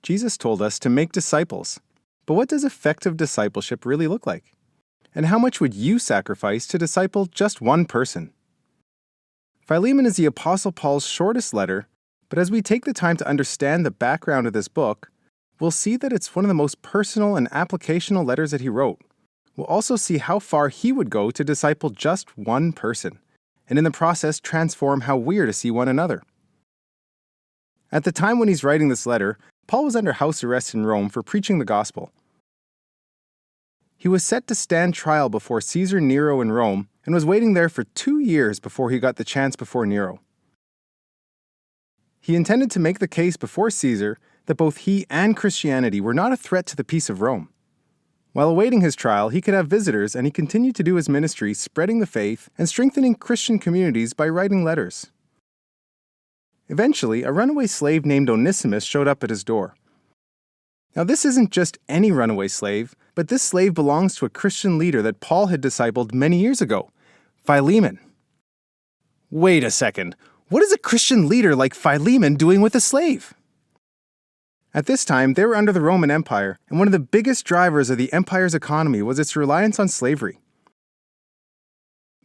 Jesus told us to make disciples. But what does effective discipleship really look like? And how much would you sacrifice to disciple just one person? Philemon is the Apostle Paul's shortest letter, but as we take the time to understand the background of this book, we'll see that it's one of the most personal and applicational letters that he wrote. We'll also see how far he would go to disciple just one person, and in the process transform how we are to see one another. At the time when he's writing this letter, Paul was under house arrest in Rome for preaching the gospel. He was set to stand trial before Caesar Nero in Rome and was waiting there for 2 years before he got the chance before Nero. He intended to make the case before Caesar that both he and Christianity were not a threat to the peace of Rome. While awaiting his trial, he could have visitors, and he continued to do his ministry spreading the faith and strengthening Christian communities by writing letters. Eventually, a runaway slave named Onesimus showed up at his door. Now, this isn't just any runaway slave, but this slave belongs to a Christian leader that Paul had discipled many years ago, Philemon. Wait a second, what is a Christian leader like Philemon doing with a slave? At this time, they were under the Roman Empire, and one of the biggest drivers of the empire's economy was its reliance on slavery.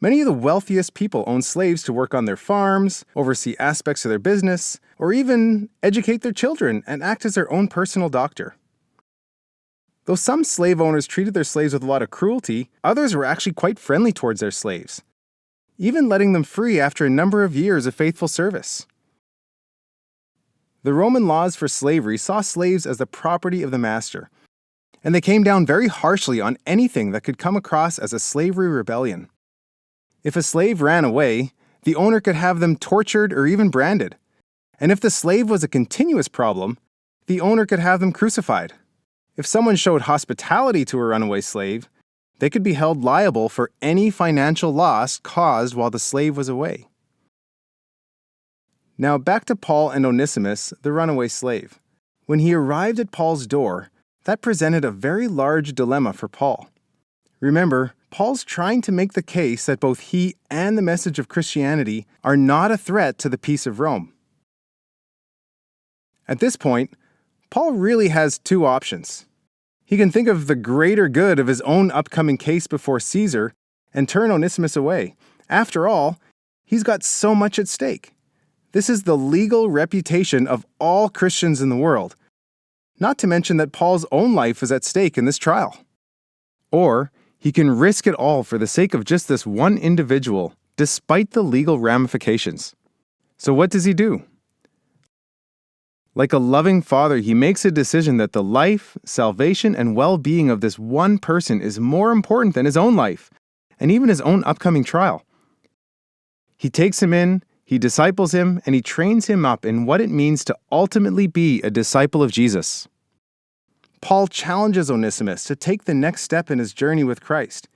Many of the wealthiest people owned slaves to work on their farms, oversee aspects of their business, or even educate their children and act as their own personal doctor. Though some slave owners treated their slaves with a lot of cruelty, others were actually quite friendly towards their slaves, even letting them free after a number of years of faithful service. The Roman laws for slavery saw slaves as the property of the master, and they came down very harshly on anything that could come across as a slavery rebellion. If a slave ran away, the owner could have them tortured or even branded. And if the slave was a continuous problem, the owner could have them crucified. If someone showed hospitality to a runaway slave, they could be held liable for any financial loss caused while the slave was away. Now back to Paul and Onesimus, the runaway slave. When he arrived at Paul's door, that presented a very large dilemma for Paul. Remember, Paul's trying to make the case that both he and the message of Christianity are not a threat to the peace of Rome. At this point, Paul really has two options. He can think of the greater good of his own upcoming case before Caesar and turn Onesimus away. After all, he's got so much at stake. This is the legal reputation of all Christians in the world, not to mention that Paul's own life is at stake in this trial. Or he can risk it all for the sake of just this one individual, despite the legal ramifications. So what does he do? Like a loving father, he makes a decision that the life, salvation, and well-being of this one person is more important than his own life, and even his own upcoming trial. He takes him in, he disciples him, and he trains him up in what it means to ultimately be a disciple of Jesus. Paul challenges Onesimus to take the next step in his journey with Christ.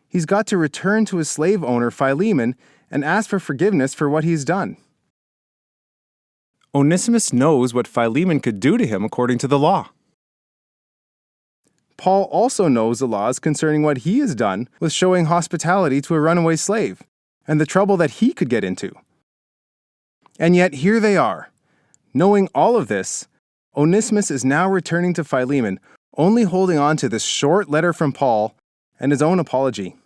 He's got to return to his slave owner, Philemon, and ask for forgiveness for what he's done. Onesimus knows what Philemon could do to him according to the law. Paul also knows the laws concerning what he has done with showing hospitality to a runaway slave, and the trouble that he could get into. And yet here they are. Knowing all of this, Onesimus is now returning to Philemon, only holding on to this short letter from Paul and his own apology.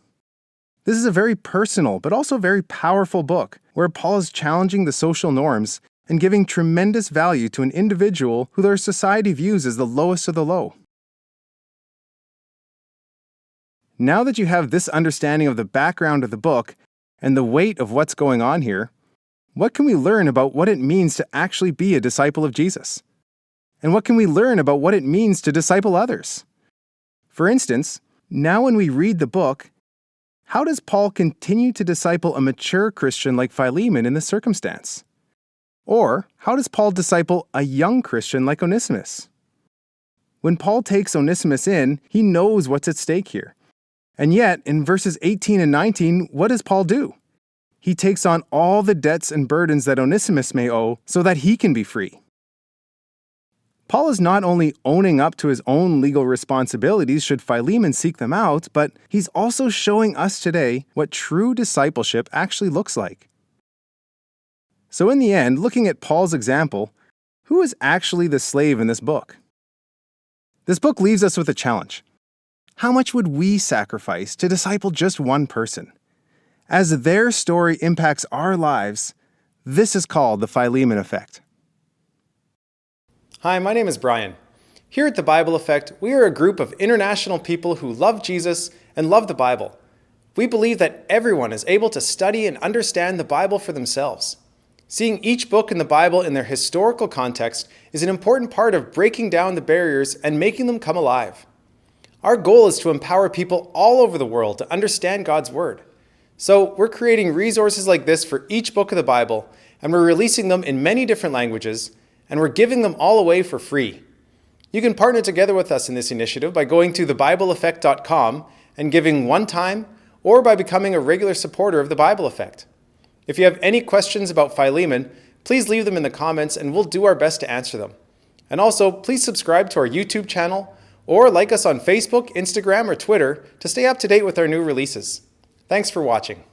This is a very personal but also very powerful book where Paul is challenging the social norms and giving tremendous value to an individual who their society views as the lowest of the low. Now that you have this understanding of the background of the book and the weight of what's going on here, what can we learn about what it means to actually be a disciple of Jesus? And what can we learn about what it means to disciple others? For instance, now when we read the book, how does Paul continue to disciple a mature Christian like Philemon in this circumstance? Or how does Paul disciple a young Christian like Onesimus? When Paul takes Onesimus in, he knows what's at stake here. And yet, in verses 18 and 19, what does Paul do? He takes on all the debts and burdens that Onesimus may owe so that he can be free. Paul is not only owning up to his own legal responsibilities should Philemon seek them out, but he's also showing us today what true discipleship actually looks like. So in the end, looking at Paul's example, who is actually the slave in this book? This book leaves us with a challenge. How much would we sacrifice to disciple just one person? As their story impacts our lives, this is called the Philemon effect. Hi, my name is Brian. Here at the Bible Effect, we are a group of international people who love Jesus and love the Bible. We believe that everyone is able to study and understand the Bible for themselves. Seeing each book in the Bible in their historical context is an important part of breaking down the barriers and making them come alive. Our goal is to empower people all over the world to understand God's Word. So we're creating resources like this for each book of the Bible, and we're releasing them in many different languages, and we're giving them all away for free. You can partner together with us in this initiative by going to thebibleeffect.com and giving one time, or by becoming a regular supporter of the Bible Effect. If you have any questions about Philemon, please leave them in the comments and we'll do our best to answer them. And also, please subscribe to our YouTube channel or like us on Facebook, Instagram, or Twitter to stay up to date with our new releases. Thanks for watching.